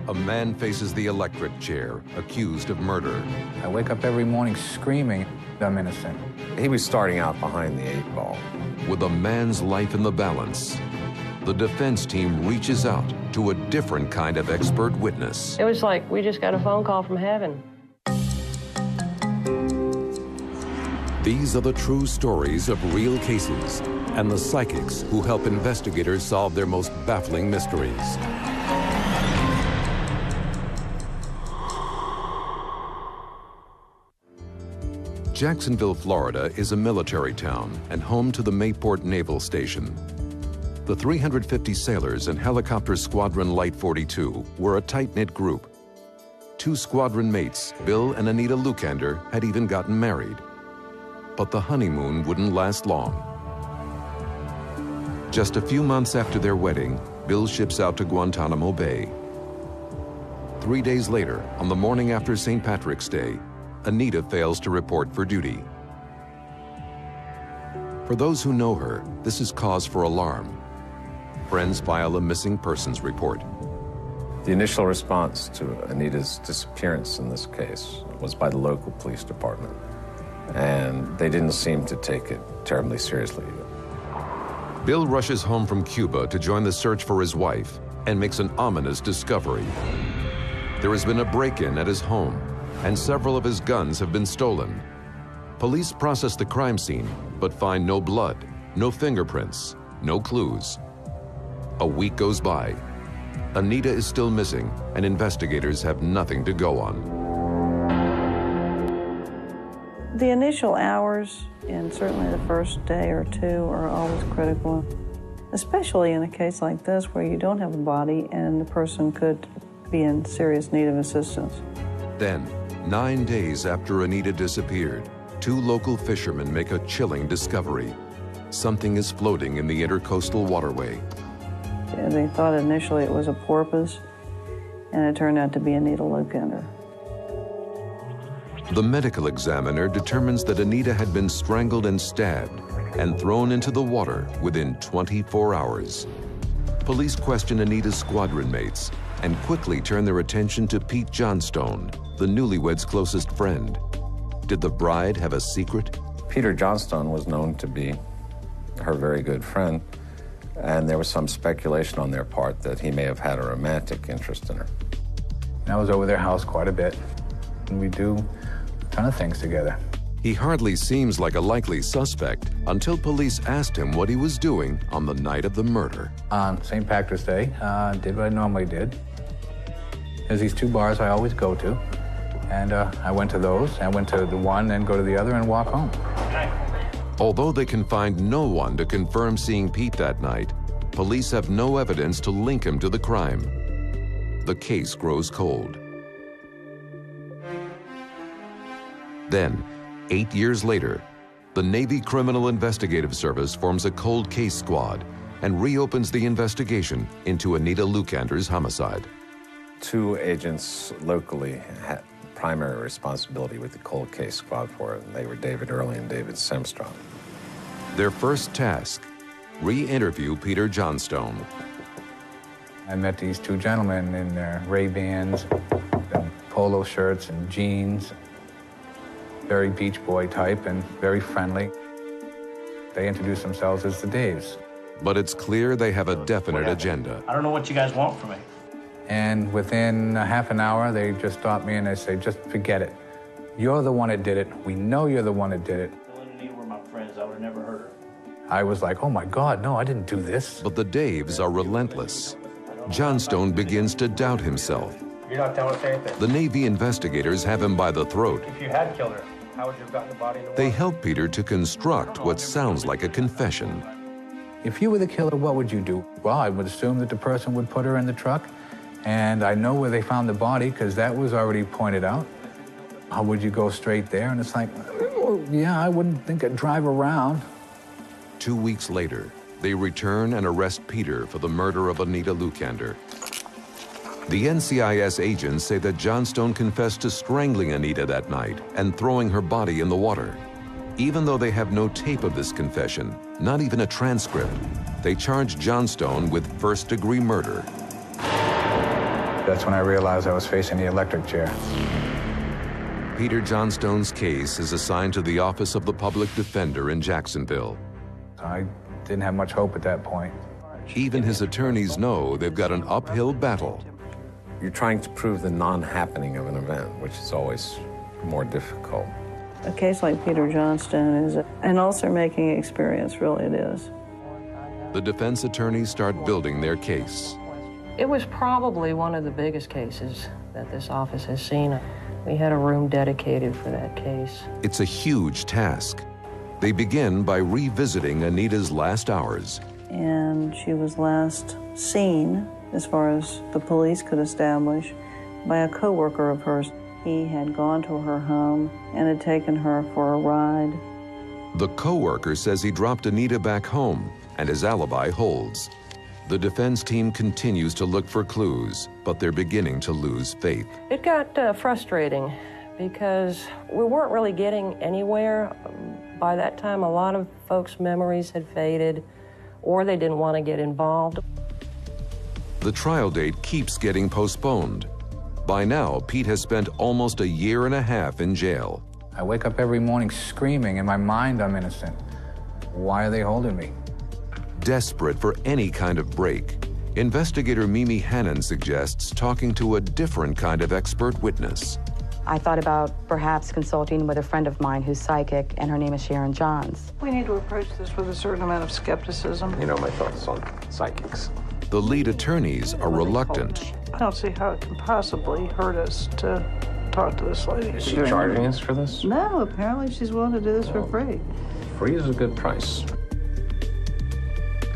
A man faces the electric chair, accused of murder. I wake up every morning screaming, I'm innocent. He was starting out behind the 8 ball. With a man's life in the balance, the defense team reaches out to a different kind of expert witness. It was like we just got a phone call from heaven. These are the true stories of real cases and the psychics who help investigators solve their most baffling mysteries. Jacksonville, Florida is a military town and home to the Mayport Naval Station. The 350 sailors in Helicopter Squadron Light 42 were a tight-knit group. 2 squadron mates, Bill and Anita Lucander, had even gotten married. But the honeymoon wouldn't last long. Just a few months after their wedding, Bill ships out to Guantanamo Bay. 3 days later, on the morning after St. Patrick's Day, Anita fails to report for duty. For those who know her, this is cause for alarm. Friends file a missing persons report. The initial response to Anita's disappearance in this case was by the local police department, and they didn't seem to take it terribly seriously. Bill rushes home from Cuba to join the search for his wife and makes an ominous discovery. There has been a break-in at his home, and several of his guns have been stolen. Police process the crime scene, but find no blood, no fingerprints, no clues. A week goes by. Anita is still missing, and investigators have nothing to go on. The initial hours, and certainly the first day or two, are always critical, especially in a case like this where you don't have a body and the person could be in serious need of assistance. Then, 9 days after Anita disappeared, 2 local fishermen make a chilling discovery. Something is floating in the intercoastal waterway. They thought initially it was a porpoise, and it turned out to be Anita Lucander. The medical examiner determines that Anita had been strangled and stabbed and thrown into the water within 24 hours. Police question Anita's squadron mates and quickly turn their attention to Pete Johnstone, the newlyweds' closest friend. Did the bride have a secret? Peter Johnstone was known to be her very good friend, and there was some speculation on their part that he may have had a romantic interest in her. And I was over their house quite a bit, and we do a ton of things together. He hardly seems like a likely suspect until police asked him what he was doing on the night of the murder. On St. Patrick's Day, did what I normally did. There's these 2 bars I always go to, and I went to those. I went to the one, then go to the other and walk home. Although they can find no one to confirm seeing Pete that night, police have no evidence to link him to the crime. The case grows cold. Then, 8 years later, the Navy Criminal Investigative Service forms a cold case squad and reopens the investigation into Anita Lucander's homicide. 2 agents locally had primary responsibility with the cold case squad for it, and they were David Early and David Semstrom. Their first task, re-interview Peter Johnstone. I met these 2 gentlemen in their Ray-Bans, and polo shirts and jeans. Very Beach Boy type and very friendly. They introduced themselves as the Daves. But it's clear they have a definite agenda. I don't know what you guys want from me. And within a half an hour, they just stopped me and they say, just forget it. You're the one that did it. We know you're the one that did it. Bill and Anita were my friends. I would have never hurt her. I was like, oh my God, no, I didn't do this. But the Daves are relentless. Johnstone begins to doubt himself. You're not telling us anything. The Navy investigators have him by the throat. If you had killed her, how would you have gotten the body in the water? They help Peter to construct what sounds like a confession. If you were the killer, what would you do? Well, I would assume that the person would put her in the truck, and I know where they found the body because that was already pointed out. How would you go straight there? And it's like, oh, yeah, I wouldn't think I'd drive around. 2 weeks later, they return and arrest Peter for the murder of Anita Lucander. The NCIS agents say that Johnstone confessed to strangling Anita that night and throwing her body in the water. Even though they have no tape of this confession, not even a transcript, they charge Johnstone with first-degree murder. That's when I realized I was facing the electric chair. Peter Johnstone's case is assigned to the Office of the Public Defender in Jacksonville. I didn't have much hope at that point. Even his attorneys know they've got an uphill battle. You're trying to prove the non-happening of an event, which is always more difficult. A case like Peter Johnstone is an ulcer-making experience, really it is. The defense attorneys start building their case. It was probably one of the biggest cases that this office has seen. We had a room dedicated for that case. It's a huge task. They begin by revisiting Anita's last hours. And she was last seen, as far as the police could establish, by a coworker of hers. He had gone to her home and had taken her for a ride. The coworker says he dropped Anita back home, and his alibi holds. The defense team continues to look for clues, but they're beginning to lose faith. It got frustrating because we weren't really getting anywhere. By that time, a lot of folks' memories had faded, or they didn't want to get involved. The trial date keeps getting postponed. By now, Pete has spent almost a year and a half in jail. I wake up every morning screaming, in my mind I'm innocent. Why are they holding me? Desperate for any kind of break, investigator Mimi Hannon suggests talking to a different kind of expert witness. I thought about perhaps consulting with a friend of mine who's psychic, and her name is Sharon Johns. We need to approach this with a certain amount of skepticism. You know my thoughts on psychics. The lead attorneys are reluctant. I don't see how it can possibly hurt us to talk to this lady. Is she charging us for this? No, apparently she's willing to do this for free. Free is a good price.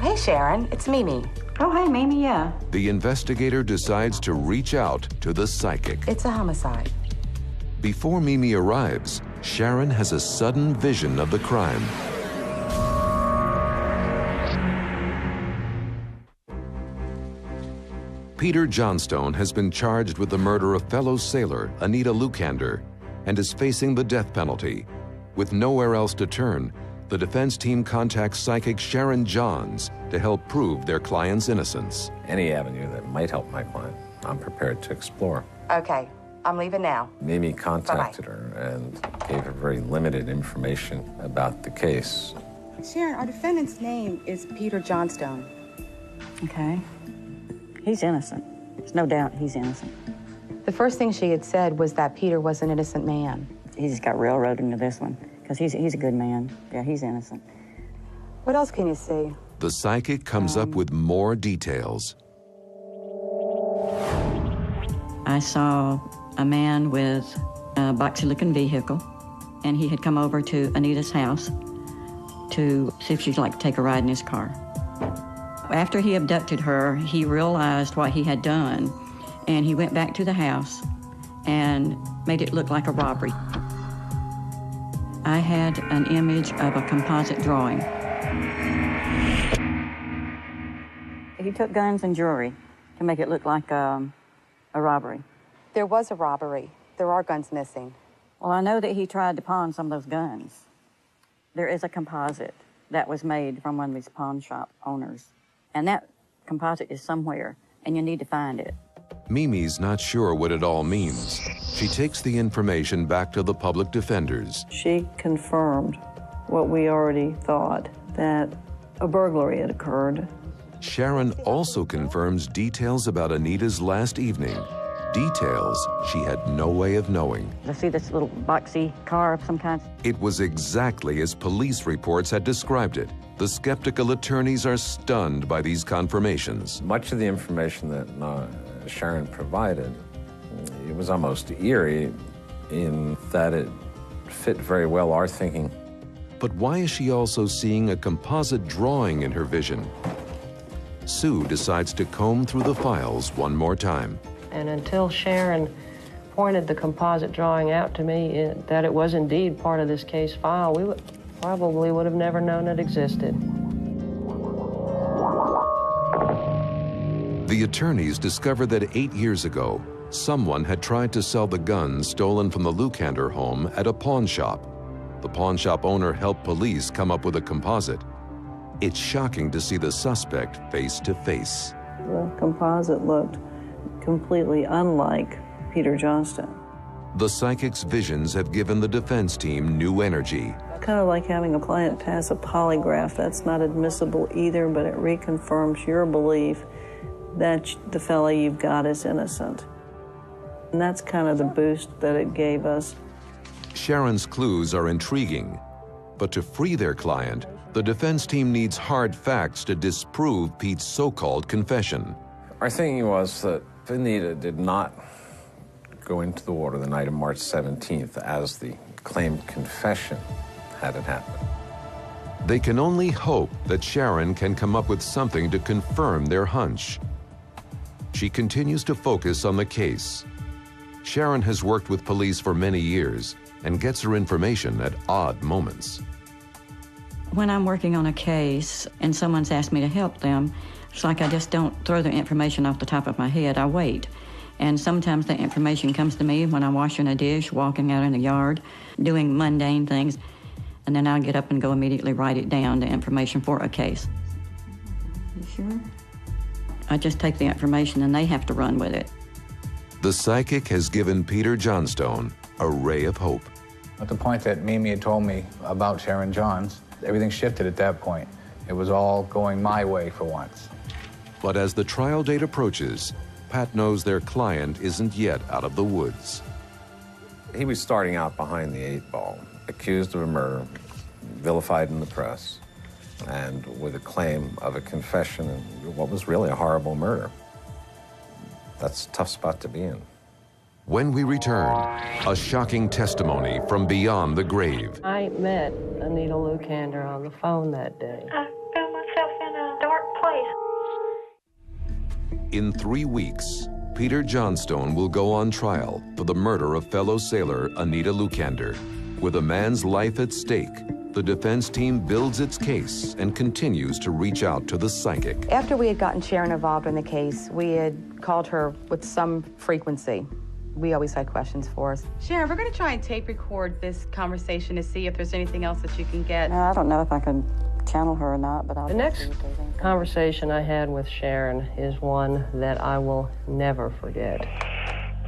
Hey, Sharon, it's Mimi. Oh, hey, Mimi, yeah. The investigator decides to reach out to the psychic. It's a homicide. Before Mimi arrives, Sharon has a sudden vision of the crime. Peter Johnstone has been charged with the murder of fellow sailor Anita Lukander and is facing the death penalty. With nowhere else to turn, the defense team contacts psychic Sharon Johns to help prove their client's innocence. Any avenue that might help my client, I'm prepared to explore. Okay, I'm leaving now. Mimi contacted her and gave her very limited information about the case. Sharon, our defendant's name is Peter Johnstone. Okay. He's innocent. There's no doubt he's innocent. The first thing she had said was that Peter was an innocent man. He just got railroaded into this one, because he's a good man. Yeah, he's innocent. What else can you see? The psychic comes up with more details. I saw a man with a boxy-looking vehicle, and he had come over to Anita's house to see if she'd like to take a ride in his car. After he abducted her, he realized what he had done, and he went back to the house and made it look like a robbery. I had an image of a composite drawing. He took guns and jewelry to make it look like a robbery. There was a robbery. There are guns missing. Well, I know that he tried to pawn some of those guns. There is a composite that was made from one of these pawn shop owners. And that composite is somewhere, and you need to find it. Mimi's not sure what it all means. She takes the information back to the public defenders. She confirmed what we already thought, that a burglary had occurred. Sharon also confirms details about Anita's last evening, details she had no way of knowing. I see this little boxy car of some kind. It was exactly as police reports had described it. The skeptical attorneys are stunned by these confirmations. Much of the information that Sharon provided, it was almost eerie in that it fit very well our thinking. But why is she also seeing a composite drawing in her vision? Sue decides to comb through the files one more time. And until Sharon pointed the composite drawing out to me, that it was indeed part of this case file, we probably would have never known it existed. The attorneys discovered that 8 years ago, someone had tried to sell the guns stolen from the Lukander home at a pawn shop. The pawn shop owner helped police come up with a composite. It's shocking to see the suspect face to face. The composite looked completely unlike Peter Johnstone. The psychic's visions have given the defense team new energy. Kind of like having a client pass a polygraph. That's not admissible either, but it reconfirms your belief that the fellow you've got is innocent. And that's kind of the boost that it gave us. Sharon's clues are intriguing, but to free their client, the defense team needs hard facts to disprove Pete's so-called confession. Our thinking was that Anita did not go into the water the night of March 17th as the claimed confession had it happened. They can only hope that Sharon can come up with something to confirm their hunch. She continues to focus on the case. Sharon has worked with police for many years and gets her information at odd moments. When I'm working on a case and someone's asked me to help them, it's like I just don't throw the information off the top of my head. I wait. And sometimes the information comes to me when I'm washing a dish, walking out in the yard, doing mundane things. And then I'll get up and go immediately write it down, the information for a case. You sure? I just take the information and they have to run with it. The psychic has given Peter Johnstone a ray of hope. At the point that Mimi had told me about Sharon Johns, everything shifted at that point. It was all going my way for once. But as the trial date approaches, Pat knows their client isn't yet out of the woods. He was starting out behind the 8 ball, accused of a murder, vilified in the press, and with a claim of a confession in what was really a horrible murder. That's a tough spot to be in. When we return, a shocking testimony from beyond the grave. I met Anita Lukander on the phone that day. I found myself in a dark place. In 3 weeks, Peter Johnstone will go on trial for the murder of fellow sailor Anita Lukander. With a man's life at stake, the defense team builds its case and continues to reach out to the psychic. After we had gotten Sharon involved in the case, we had called her with some frequency. We always had questions for us. Sharon, we're going to try and tape record this conversation to see if there's anything else that you can get. I don't know if I can channel her or not, but I'll... The next conversation I had with Sharon is one that I will never forget.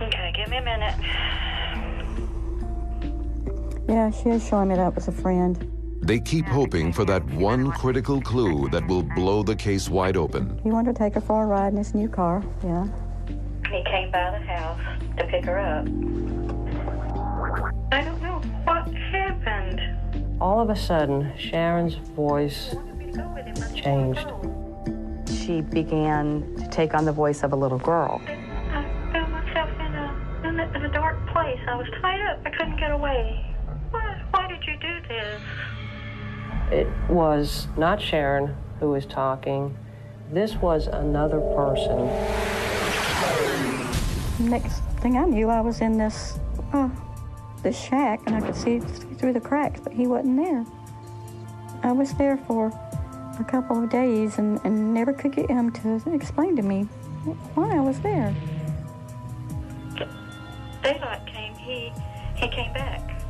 Okay, give me a minute. Yeah, she is showing me that was a friend. They keep hoping for that one critical clue that will blow the case wide open. He wanted to take her for a ride in his new car, yeah. He came by the house to pick her up. I don't know what happened. All of a sudden, Sharon's voice changed. She began to take on the voice of a little girl. I found myself in a dark place. I was tied up. I couldn't get away. Why did you do this? It was not Sharon who was talking. This was another person. Next thing I knew, I was in this shack, and I could see through the cracks, but he wasn't there. I was there for a couple of days and never could get him to explain to me why I was there. Daylight came, he came back.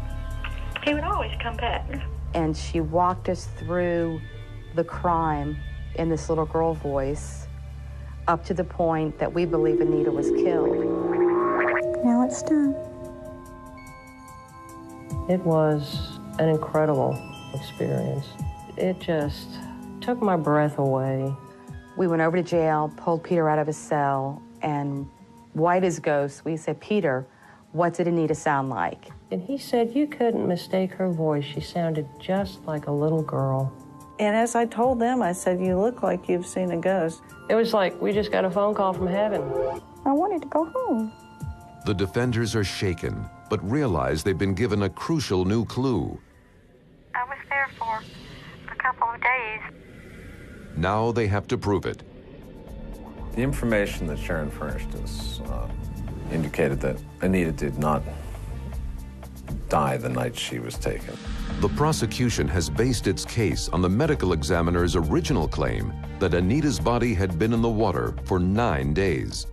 He would always come back. And she walked us through the crime in this little girl voice up to the point that we believe Anita was killed. Now it's done. It was an incredible experience. It just took my breath away. We went over to jail, pulled Peter out of his cell, and white as ghosts, we said, "Peter, what did Anita sound like?" And he said, "You couldn't mistake her voice. She sounded just like a little girl." And as I told them, I said, "You look like you've seen a ghost." It was like we just got a phone call from heaven. I wanted to go home. The defenders are shaken, but realize they've been given a crucial new clue. I was there for a couple of days. Now they have to prove it. The information that Sharon furnished us indicated that Anita did not die the night she was taken. The prosecution has based its case on the medical examiner's original claim that Anita's body had been in the water for 9 days.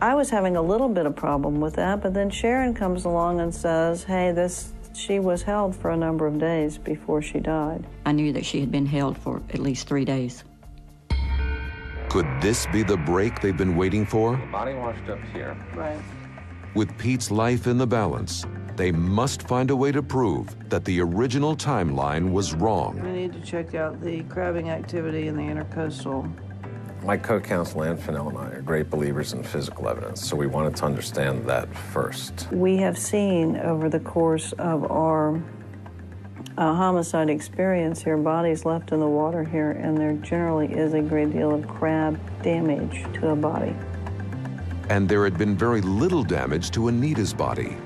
I was having a little bit of problem with that, but then Sharon comes along and says, hey, she was held for a number of days before she died. I knew that she had been held for at least 3 days. Could this be the break they've been waiting for? The body washed up here. Right. With Pete's life in the balance, they must find a way to prove that the original timeline was wrong. We need to check out the crabbing activity in the intercoastal. My co-counsel Ann Fennell and I are great believers in physical evidence, so we wanted to understand that first. We have seen over the course of our homicide experience here, bodies left in the water here, and there generally is a great deal of crab damage to a body. And there had been very little damage to Anita's body.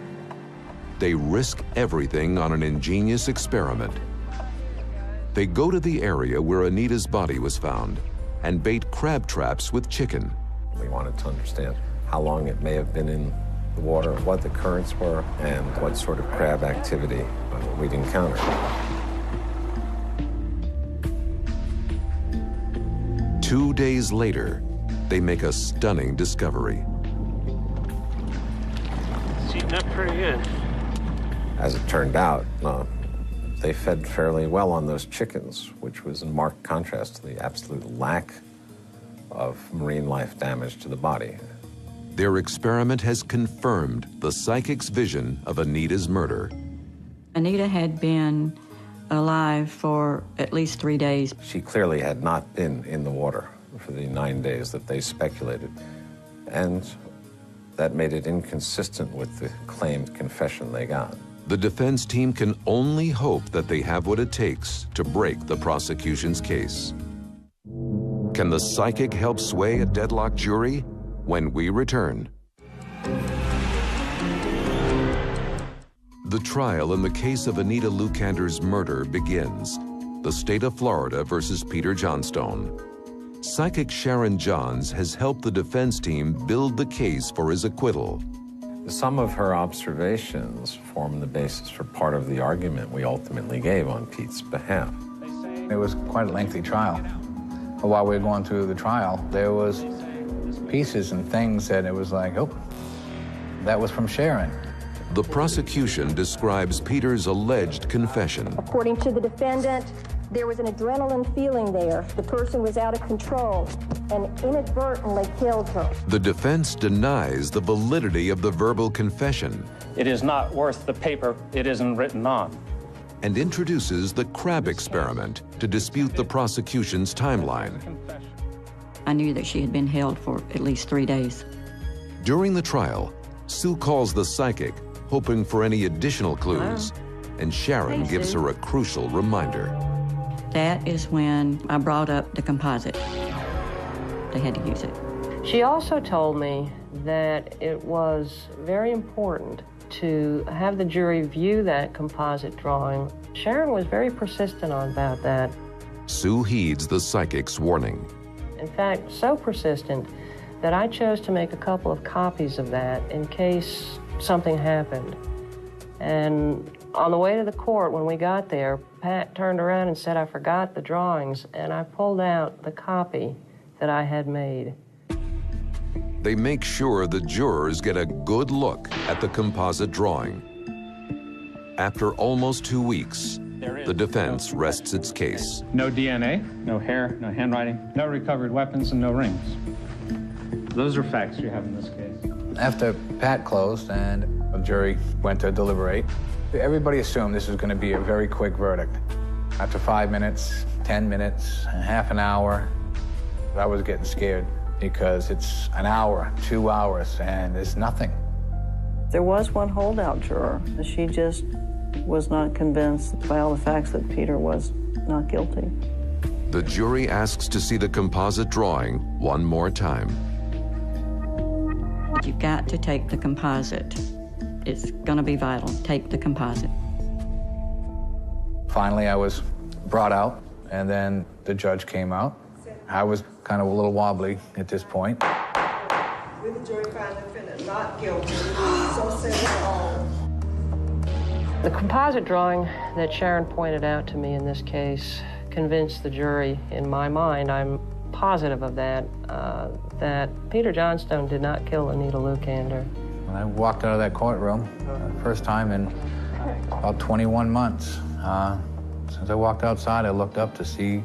They risk everything on an ingenious experiment. They go to the area where Anita's body was found and bait crab traps with chicken. We wanted to understand how long it may have been in the water, what the currents were, and what sort of crab activity we'd encounter. Two days later, they make a stunning discovery. It's eating up pretty good. As it turned out, they fed fairly well on those chickens, which was in marked contrast to the absolute lack of marine life damage to the body. Their experiment has confirmed the psychic's vision of Anita's murder. Anita had been alive for at least 3 days. She clearly had not been in the water for the 9 days that they speculated, and that made it inconsistent with the claimed confession they got. The defense team can only hope that they have what it takes to break the prosecution's case. Can the psychic help sway a deadlocked jury? When we return. The trial in the case of Anita Lukander's murder begins. The state of Florida versus Peter Johnstone. Psychic Sharon Johns has helped the defense team build the case for his acquittal. Some of her observations form the basis for part of the argument we ultimately gave on Pete's behalf. It was quite a lengthy trial. But while we were going through the trial, there was pieces and things that it was like, oh, that was from Sharon. The prosecution describes Peter's alleged confession. According to the defendant, there was an adrenaline feeling there. The person was out of control and inadvertently killed her. The defense denies the validity of the verbal confession. It is not worth the paper it isn't written on. And introduces the crab experiment to dispute the prosecution's timeline. I knew that she had been held for at least 3 days. During the trial, Sue calls the psychic, hoping for any additional clues, and Sharon gives her a crucial reminder. That is when I brought up the composite. They had to use it. She also told me that it was very important to have the jury view that composite drawing. Sharon was very persistent about that. Sue heeds the psychic's warning. In fact, so persistent that I chose to make a couple of copies of that in case something happened. And on the way to the court, when we got there, Pat turned around and said, I forgot the drawings, and I pulled out the copy that I had made. They make sure the jurors get a good look at the composite drawing. After almost 2 weeks, the defense rests its case. No DNA, no hair, no handwriting, no recovered weapons, and no rings. Those are facts you have in this case. After Pat closed and the jury went to deliberate, everybody assumed this was going to be a very quick verdict. After 5 minutes, 10 minutes, half an hour, I was getting scared because it's an hour, 2 hours, and there's nothing. There was one holdout juror. She just was not convinced by all the facts that Peter was not guilty. The jury asks to see the composite drawing one more time. You've got to take the composite. It's going to be vital. Take the composite. Finally, I was brought out, and then the judge came out. I was kind of a little wobbly at this point. With the jury found the defendant not guilty, so said it all. The composite drawing that Sharon pointed out to me in this case convinced the jury, in my mind, I'm positive of that, that Peter Johnstone did not kill Anita Lukander. When I walked out of that courtroom, first time in about 21 months, since I walked outside, I looked up to see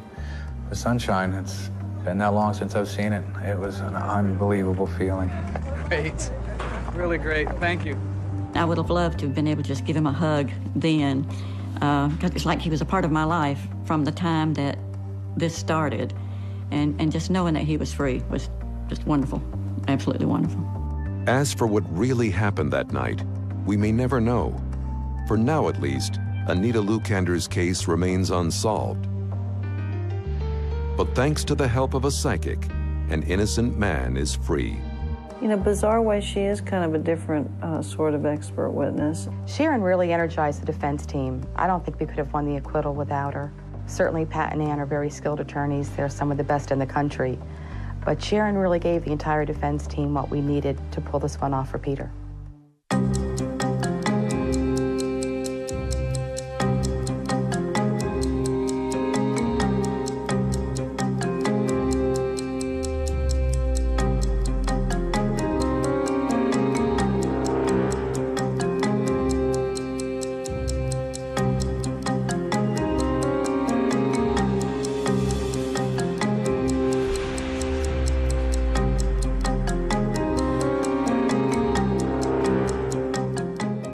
the sunshine. It's been that long since I've seen it. It was an unbelievable feeling. Great. Really great. Thank you. I would have loved to have been able to just give him a hug then, because it's like he was a part of my life from the time that this started. And just knowing that he was free was just wonderful, absolutely wonderful. As for what really happened that night, we may never know. For now, at least, Anita Lukander's case remains unsolved. But thanks to the help of a psychic, an innocent man is free. In a bizarre way, she is kind of a different sort of expert witness. Sharon really energized the defense team. I don't think we could have won the acquittal without her. Certainly Pat and Ann are very skilled attorneys. They're some of the best in the country. But Sharon really gave the entire defense team what we needed to pull this one off for Peter.